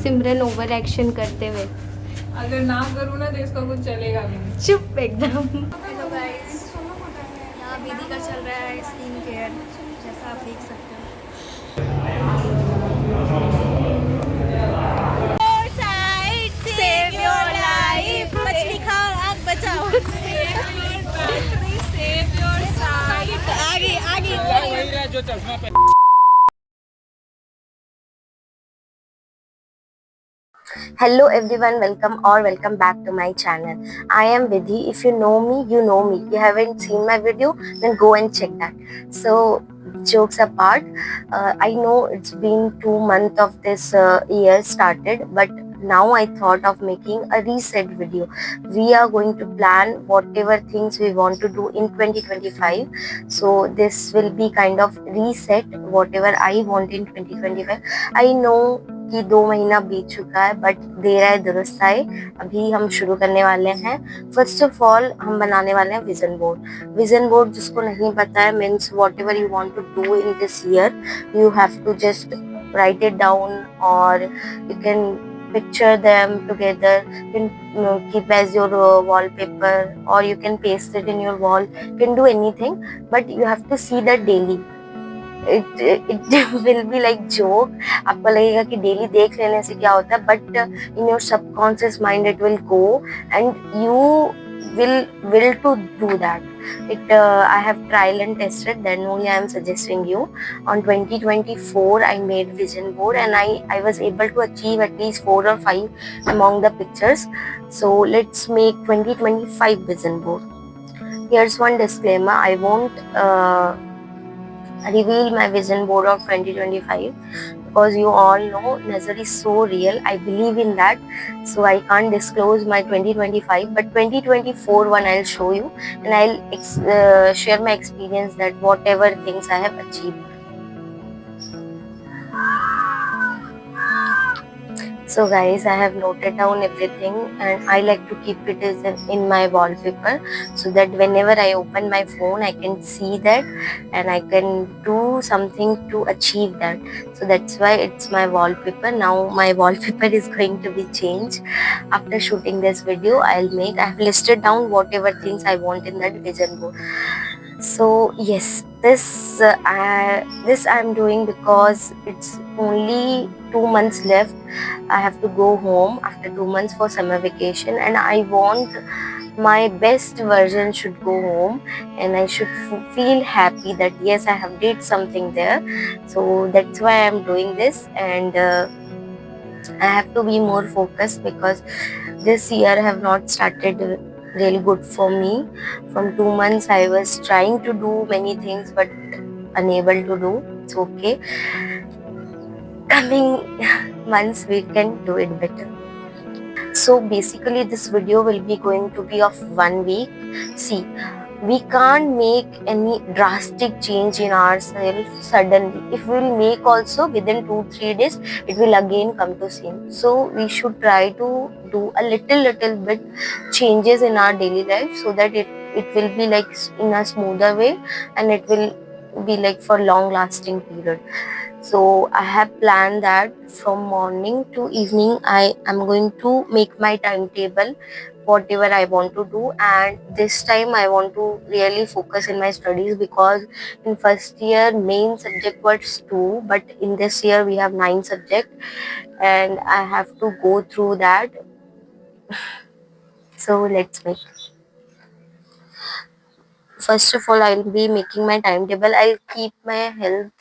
सिमरन over action करते हुए। अगर ना करूँ ना तो इसका कुछ चलेगा भी नहीं। चुप एकदम। हेलो गाइस, यहाँ विधि का चल रहा है स्किन केयर, जैसा आप देख सकते हो। Save your life, मछली खाओ आग बचाओ। Save your battery, save your sight. आगे आगे वही रहा जो चश्मा पे। Hello everyone, welcome back to my channel. I am Vidhi. If you know me, you know me. You haven't seen my video, then go and check that. So jokes apart, I know it's been 2 months of this year started, but now I thought of making a reset video. We are going to plan whatever things we want to do in 2025. So this will be kind of reset whatever I want in 2025. I know कि 2 महीना बीत चुका है, but there आए दुरुस्त आए, अभी हम शुरू करने वाले हैं। फर्स्ट ऑफ ऑल हम बनाने वाले हैं विजन बोर्ड। विजन बोर्ड जिसको नहीं पता है means whatever you want to do in this year, you have to just write it down और you can picture them together. You can keep as your wallpaper, or you can paste it in your wall. You can do anything, but you have to see that daily. It will be like joke. आपको लगेगा कि daily देख लेने से क्या होता है, but in your subconscious mind it will go and you will to do that. I have trial and tested, then only I am suggesting you. On 2024 I made vision board and I was able to achieve at least 4 or 5 among the pictures. So let's make 2025 vision board. Here's one disclaimer: I won't reveal my vision board of 2025 because you all know Nazar is so real. I believe in that, so I can't disclose my 2025, but 2024 one I'll show you and I'll share my experience that whatever things I have achieved. So guys, I have noted down everything and I like to keep it in my wallpaper so that whenever I open my phone I can see that and I can do something to achieve that. So that's why it's my wallpaper. Now my wallpaper is going to be changed. After shooting this video, I have listed down whatever things I want in that vision board. So yes, this I'm doing because it's only 2 months left. I have to go home after 2 months for summer vacation and I want my best version should go home and I should feel happy that yes, I have did something there. So that's why I'm doing this, and I have to be more focused because this year have not started really good for me. From 2 months I was trying to do many things but unable to do. It's okay. Coming months we can do it better. So basically this video will be going to be of 1 week. See, we can't make any drastic change in ourselves suddenly. If we will make also within 2-3 days, it will again come to same. So we should try to do a little bit changes in our daily life so that it will be like in a smoother way and it will be like for long lasting period. So I have planned that from morning to evening I am going to make my timetable whatever I want to do, and this time I want to really focus in my studies because in first year main subject was 2, but in this year we have 9 subjects and I have to go through that. So let's make. First of all, I'll be making my timetable. I'll keep my health,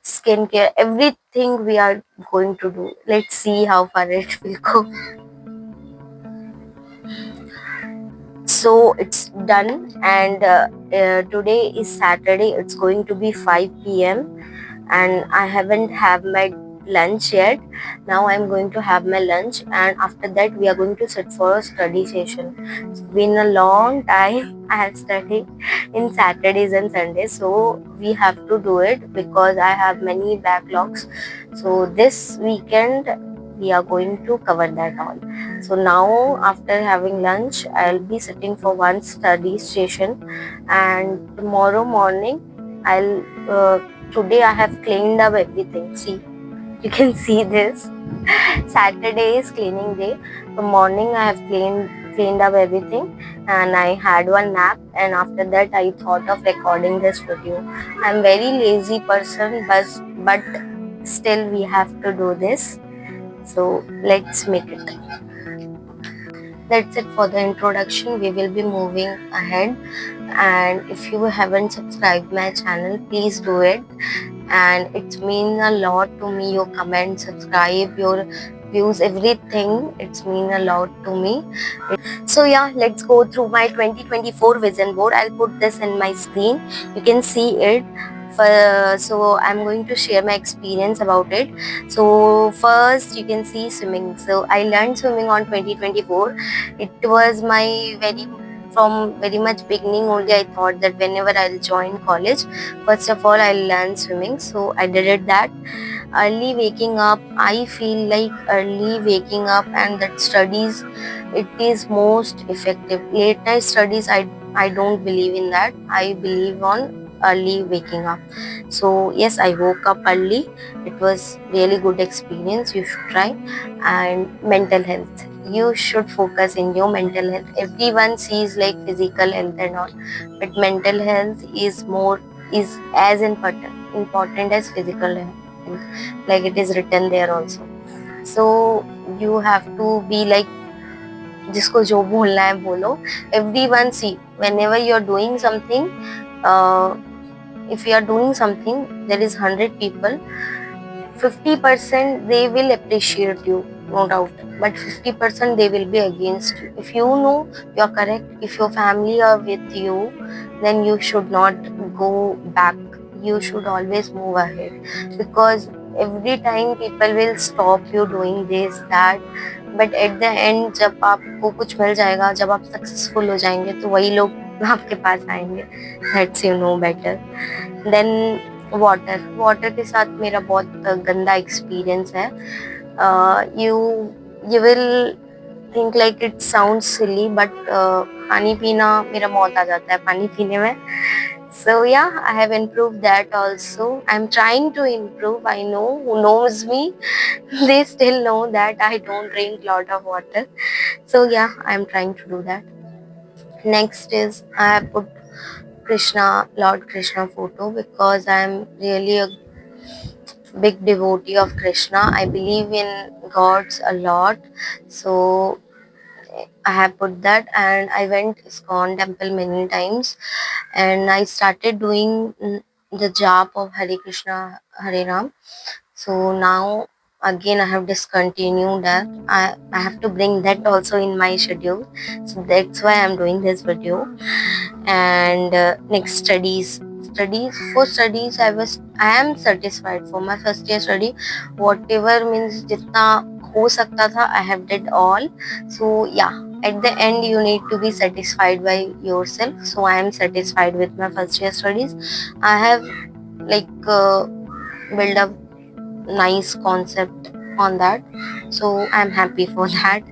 skincare, everything we are going to do. Let's see how far it will go. So it's done, and today is Saturday. It's going to be 5 p.m. and I haven't have my lunch yet. Now I'm going to have my lunch, and after that we are going to sit for a study session. It's been a long time I have studied in Saturdays and Sundays, so we have to do it because I have many backlogs. So this weekend we are going to cover that all. So now after having lunch I'll be sitting for one study session, and tomorrow morning I'll today I have cleaned up everything. See, you can see this. Saturday is cleaning day. So morning I have cleaned up everything, and I had one nap, and after that I thought of recording this video. I'm very lazy person, but still we have to do this. So let's make it. That's it for the introduction. We will be moving ahead, and if you haven't subscribed my channel, please do it. And it means a lot to me. Your comments, subscribe, your views, everything, it's mean a lot to me. So yeah, let's go through my 2024 vision board. I'll put this in my screen, you can see it. So I'm going to share my experience about it. So first you can see swimming. So I learned swimming on 2024. It was my from very much beginning only. I thought that whenever I'll join college, first of all I'll learn swimming. So I did it that. Early waking up, I feel like early waking up and that studies, it is most effective. Late night studies, I don't believe in that. I believe on early waking up. So yes, I woke up early. It was really good experience. You should try. And mental health, you should focus in your mental health. Everyone sees like physical health and all, but mental health is as important as physical health, like it is written there also. So you have to be like, जिसको जो बोलना है बोलो. Everyone see, whenever you are doing something, if you are doing something, there is 100 people, 50% they will appreciate you, no doubt, but 50% they will be against you. If you know you are correct, if your family are with you, then you should not go back. You should always move ahead, because every time people will stop you doing this that, but at the end जब आपको कुछ मिल जाएगा, जब आप successful हो जाएंगे, तो वही लोग आपके पास आएंगे. That's you know better. Then water के साथ मेरा बहुत गंदा एक्सपीरियंस है. You will think like it sound silly, but पानी पीना, मेरा मौत आ जाता है पानी पीने में. So yeah, I have improved that also. I'm trying to improve. I know who knows me, they still know that I don't drink lot of water. So yeah, I'm trying to do that. Next is I have put Lord Krishna photo, because I'm really a big devotee of Krishna. I believe in gods a lot. So I have put that, and I went ISKCON temple many times, and I started doing the jap of Hare Krishna, Hare Ram. So now again I have discontinued that. I have to bring that also in my schedule. So that's why I'm doing this video. And next, studies. I am satisfied for my first year study. Whatever means जितना हो सकता था, I have did all. So yeah, at the end you need to be satisfied by yourself. So I am satisfied with my first year studies. I have like build up nice concept on that, so I'm happy for that.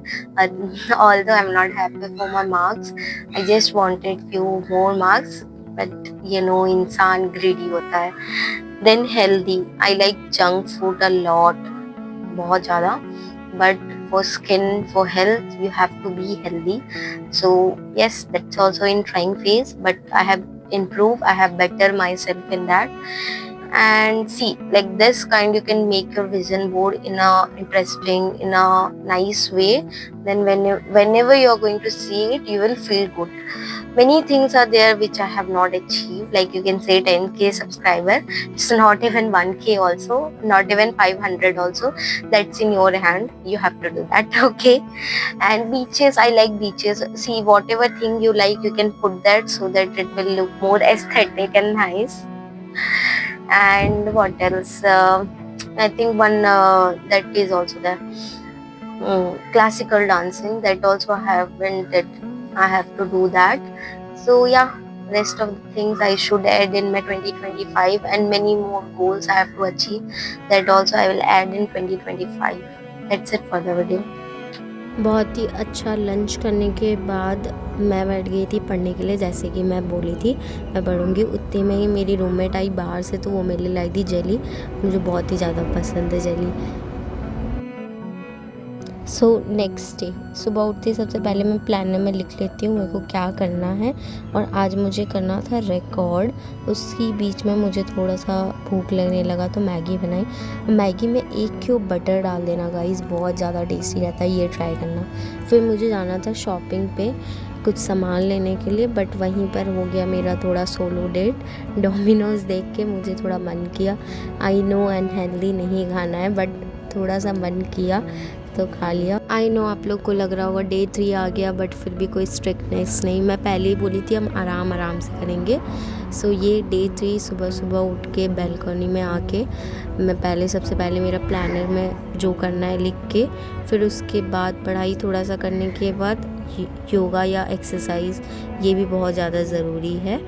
Although I'm not happy for my marks, I just wanted few more marks, but you know, इंसान greedy होता है. Then healthy, I like junk food a lot, बहुत ज़्यादा, but for skin, for health, you have to be healthy. So yes, that's also in trying phase, but I have improved, I have better myself in that. And see, like this kind, you can make your vision board in a interesting, in a nice way. Then whenever you are going to see it, you will feel good. Many things are there which I have not achieved, like you can say 10k subscriber. It's not even 1k also, not even 500 also. That's in your hand, you have to do that. Okay. And beaches, I like beaches. See, whatever thing you like, you can put that, so that it will look more aesthetic and nice. And what else? I think one that is also there, classical dancing, that also I haven't did. I have to do that. So yeah, rest of the things I should add in my 2025, and many more goals I have to achieve, that also I will add in 2025. That's it for the video. बहुत ही अच्छा lunch करने के बाद मैं बैठ गई थी पढ़ने के लिए. जैसे कि मैं बोली थी मैं पढ़ूँगी, उतने में ही मेरी रूममेट आई बाहर से, तो वो मेरे लिए लाई थी जेली. मुझे बहुत ही ज़्यादा पसंद है जेली. सो नेक्स्ट डे सुबह उठते सबसे पहले मैं प्लानर में लिख लेती हूँ मेरे को क्या करना है। और आज मुझे करना था रिकॉर्ड। उसी बीच में मुझे थोड़ा सा भूख लगने लगा तो मैगी बनाई। मैगी में 1 क्यूब बटर डाल देना गाइस, बहुत ज़्यादा टेस्टी रहता है, ये ट्राई करना। फिर मुझे जाना था शॉपिंग पे कुछ सामान लेने के लिए, बट वहीं पर हो गया मेरा थोड़ा सोलो डेट। डोमिनोज़ देख के मुझे थोड़ा मन किया, आई नो अनहेल्दी नहीं खाना है बट थोड़ा सा मन किया तो खा लिया। आई नो आप लोग को लग रहा होगा डे 3 आ गया, बट फिर भी कोई स्ट्रिक्टनेस नहीं। मैं पहले ही बोली थी हम आराम से करेंगे। सो ये डे 3 सुबह सुबह उठ के बैल्कनी में आके मैं सबसे पहले मेरा प्लानर में जो करना है लिख के, फिर उसके बाद पढ़ाई थोड़ा सा करने के बाद योगा या एक्सरसाइज, ये भी बहुत ज़्यादा ज़रूरी है,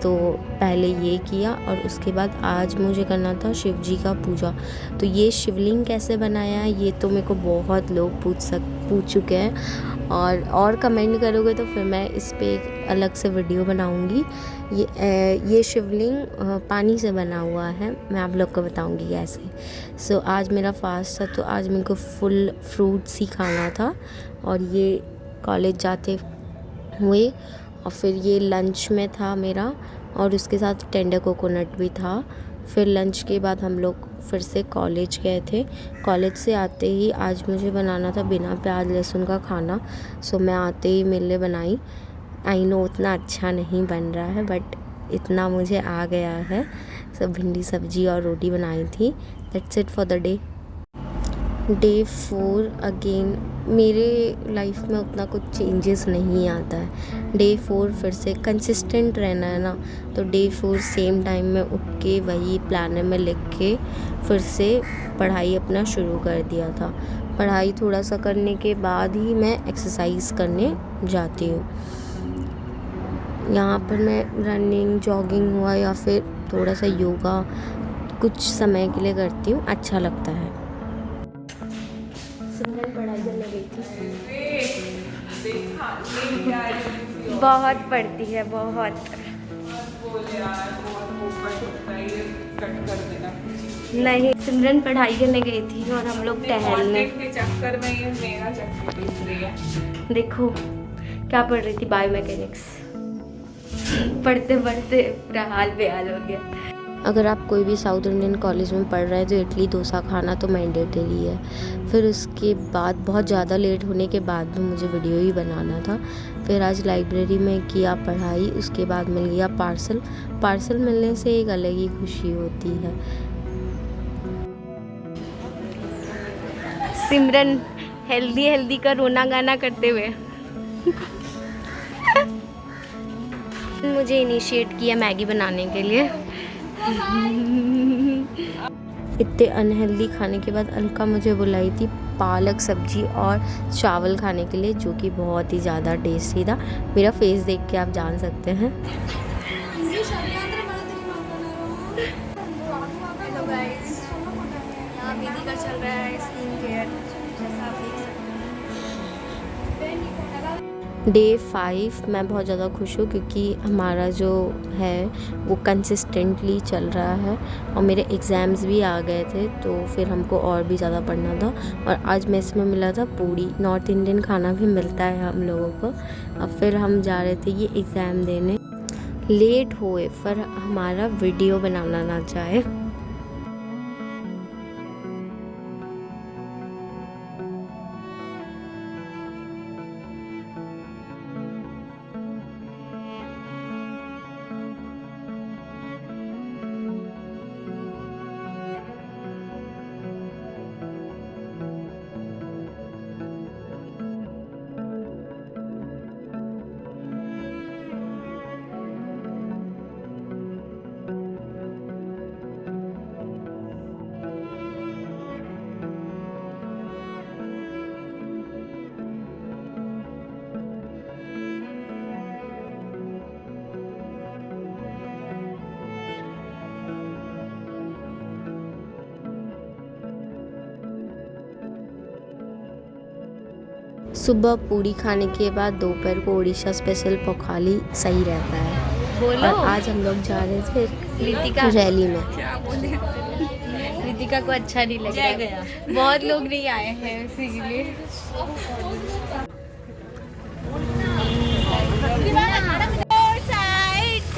तो पहले ये किया। और उसके बाद आज मुझे करना था शिव जी का पूजा। तो ये शिवलिंग कैसे बनाया है ये तो मेरे को बहुत लोग पूछ चुके हैं, और कमेंट करोगे तो फिर मैं इस पे एक अलग से वीडियो बनाऊंगी। ये शिवलिंग पानी से बना हुआ है, मैं आप लोग को बताऊंगी कैसे। सो आज मेरा फास्ट था तो आज मेरे को फुल फ्रूट्स ही खाना था। और ये कॉलेज जाते हुए, और फिर ये लंच में था मेरा, और उसके साथ टेंडर कोकोनट भी था। फिर लंच के बाद हम लोग फिर से कॉलेज गए थे। कॉलेज से आते ही आज मुझे बनाना था बिना प्याज लहसुन का खाना। सो मैं आते ही मेरे लिए बनाई। आई नो उतना अच्छा नहीं बन रहा है बट इतना मुझे आ गया है। सब भिंडी सब्जी और रोटी बनाई थी। That's it for the day. Day 4 again मेरे लाइफ में उतना कुछ चेंजेस नहीं आता है। डे 4 फिर से कंसिस्टेंट रहना है ना, तो डे 4 सेम टाइम में उठ के वही प्लानर में लिख के फिर से पढ़ाई अपना शुरू कर दिया था। पढ़ाई थोड़ा सा करने के बाद ही मैं एक्सरसाइज करने जाती हूँ। यहाँ पर मैं रनिंग जॉगिंग हुआ या फिर थोड़ा सा योगा कुछ समय के लिए करती हूँ, अच्छा लगता है। सिमरन पढ़ाई करने गई थी, बहुत पढ़ती है बहुत। नहीं, सिमरन पढ़ाई करने गई थी और हम लोग टहलने के चक्कर में ये मेरा चक्कर बीत रही है। देखो क्या पढ़ रही थी, बायोमैकेनिक्स। पढ़ते पढ़ते पूरा हाल बेहाल हो गया। अगर आप कोई भी साउथ इंडियन कॉलेज में पढ़ रहे हैं तो इडली डोसा खाना तो मैंडेटरी है। फिर उसके बाद बहुत ज़्यादा लेट होने के बाद भी मुझे वीडियो ही बनाना था। फिर आज लाइब्रेरी में किया पढ़ाई, उसके बाद मिल गया पार्सल मिलने से एक अलग ही खुशी होती है। सिमरन हेल्दी का रोना गाना करते हुए मुझे इनिशिएट किया मैगी बनाने के लिए। इतने अनहेल्दी खाने के बाद अलका मुझे बुलाई थी पालक सब्जी और चावल खाने के लिए, जो कि बहुत ही ज़्यादा टेस्टी था। मेरा फेस देख के आप जान सकते हैं। हेलो गाइस, यहाँ विधि का चल रहा है स्किन केयर, जैसा आप देख सकते हैं। डे 5 मैं बहुत ज़्यादा खुश हूँ क्योंकि हमारा जो है वो कंसिस्टेंटली चल रहा है और मेरे एग्ज़ाम्स भी आ गए थे, तो फिर हमको और भी ज़्यादा पढ़ना था। और आज मेस में मिला था पूड़ी, नॉर्थ इंडियन खाना भी मिलता है हम लोगों को। अब फिर हम जा रहे थे ये एग्ज़ाम देने। लेट हुए पर हमारा वीडियो बनाना ना चाहे। सुबह पूड़ी खाने के बाद दोपहर को उड़ीसा स्पेशल पोखाली सही रहता है। बोलो। और आज हम लोग जा रहे थे रितिका रैली में। विदिका को अच्छा नहीं लग रहा है, बहुत लोग नहीं आए हैं इसीलिए।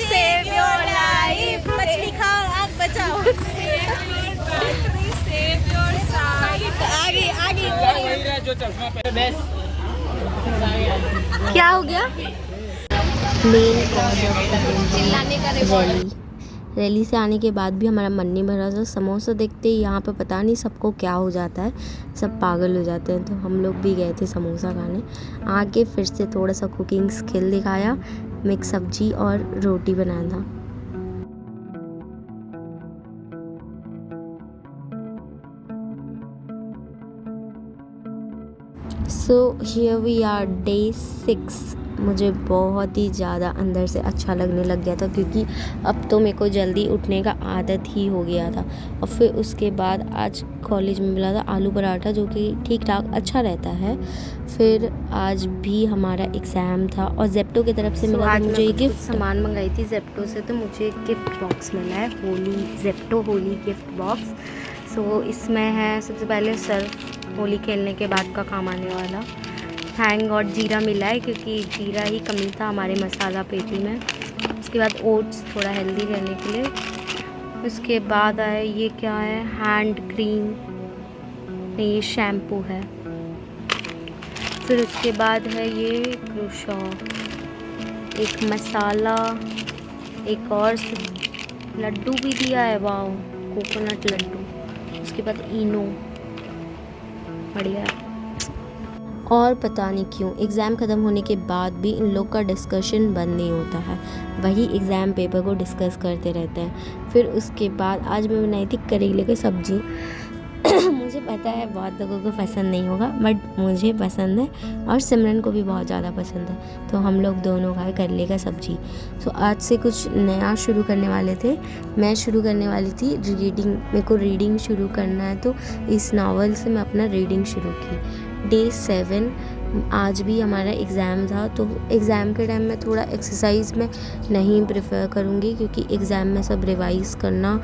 Save your life. मछली खाओ, आग बचाओ. Save your battery, save your sight. आगे. क्या हो गया? मेन रैली से आने के बाद भी हमारा मन नहीं भरा था। समोसा देखते ही यहाँ पे पता नहीं सबको क्या हो जाता है, सब पागल हो जाते हैं। तो हम लोग भी गए थे समोसा खाने। आके फिर से थोड़ा सा कुकिंग स्किल दिखाया, मिक्स सब्जी और रोटी बनाया था। So here we are, day 6। मुझे बहुत ही ज़्यादा अंदर से अच्छा लगने लग गया था, क्योंकि अब तो मेरे को जल्दी उठने का आदत ही हो गया था। और फिर उसके बाद आज कॉलेज में मिला था आलू पराठा, जो कि ठीक ठाक अच्छा रहता है। फिर आज भी हमारा एग्ज़ाम था और जेप्टो की तरफ से मिला था मुझे एक गिफ्ट। सामान मंगाई थी जेप्टो से, तो मुझे एक गिफ्ट बॉक्स मिला है, जेप्टो होली गिफ्ट बॉक्स। सो इसमें है सबसे पहले सर्फ, होली खेलने के बाद का काम आने वाला। हैंग और जीरा मिला है, क्योंकि जीरा ही कमी था हमारे मसाला पेटी में। उसके बाद ओट्स, थोड़ा हेल्दी रहने के लिए। उसके बाद आए ये क्या है, हैंड क्रीम, नहीं ये शैम्पू है। फिर उसके बाद है ये क्रोशा, एक मसाला, एक और लड्डू भी दिया है, वाह, कोकोनट लड्डू। उसके बाद इनो, बढ़िया है। और पता नहीं क्यों एग्ज़ाम ख़त्म होने के बाद भी इन लोग का डिस्कशन बंद नहीं होता है, वही एग्ज़ाम पेपर को डिस्कस करते रहते हैं। फिर उसके बाद आज मैं बनाई थी करेले की सब्ज़ी। मुझे पता है बहुत लोगों को पसंद नहीं होगा, बट मुझे पसंद है और सिमरन को भी बहुत ज़्यादा पसंद है, तो हम लोग दोनों खाए करेले का सब्ज़ी। सो आज से कुछ नया शुरू करने वाले थे। मैं शुरू करने वाली थी रीडिंग, मेरे को रीडिंग शुरू करना है, तो इस नावल से मैं अपना रीडिंग शुरू की। डे 7 आज भी हमारा एग्ज़ाम था, तो एग्ज़ाम के टाइम में थोड़ा एक्सरसाइज में नहीं प्रेफर करूँगी, क्योंकि एग्ज़ाम में सब रिवाइज़ करना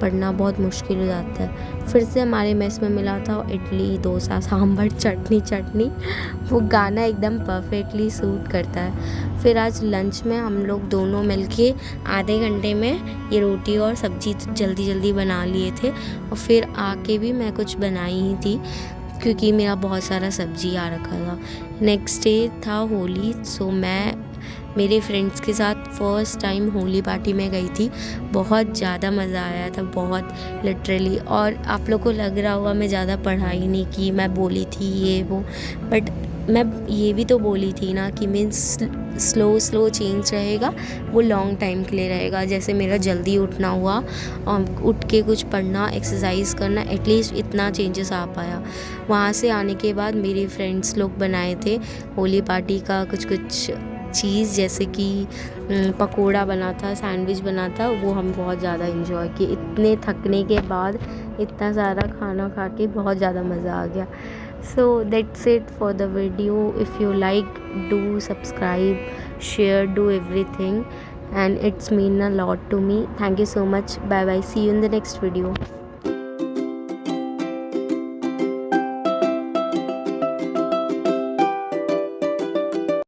पढ़ना बहुत मुश्किल हो जाता है। फिर से हमारे मेस में मिला था इडली, डोसा, सांभर, चटनी। वो गाना एकदम परफेक्टली सूट करता है। फिर आज लंच में हम लोग दोनों मिलके आधे घंटे में ये रोटी और सब्ज़ी जल्दी बना लिए थे, और फिर आके भी मैं कुछ बनाई ही थी, क्योंकि मेरा बहुत सारा सब्ज़ी आ रखा था। नेक्स्ट डे था होली, सो मैं मेरे फ्रेंड्स के साथ फर्स्ट टाइम होली पार्टी में गई थी। बहुत ज़्यादा मज़ा आया था, बहुत लिटरली। और आप लोग को लग रहा होगा मैं ज़्यादा पढ़ाई नहीं की, मैं बोली थी ये वो, बट मैं ये भी तो बोली थी ना कि मीन्स स्लो चेंज रहेगा, वो लॉन्ग टाइम के लिए रहेगा। जैसे मेरा जल्दी उठना हुआ और उठ के कुछ पढ़ना, एक्सरसाइज करना, एटलीस्ट इतना चेंजेस आ पाया। वहाँ से आने के बाद मेरे फ्रेंड्स लोग बनाए थे होली पार्टी का कुछ चीज़, जैसे कि पकोड़ा बना था, सैंडविच बना था, वो हम बहुत ज़्यादा इन्जॉय किए। इतने थकने के बाद इतना सारा खाना खा के बहुत ज़्यादा मज़ा आ गया। So that's it for the video. If you like, do subscribe, share, do everything, and it's mean a lot to me. Thank you so much. Bye bye. See you in the next video.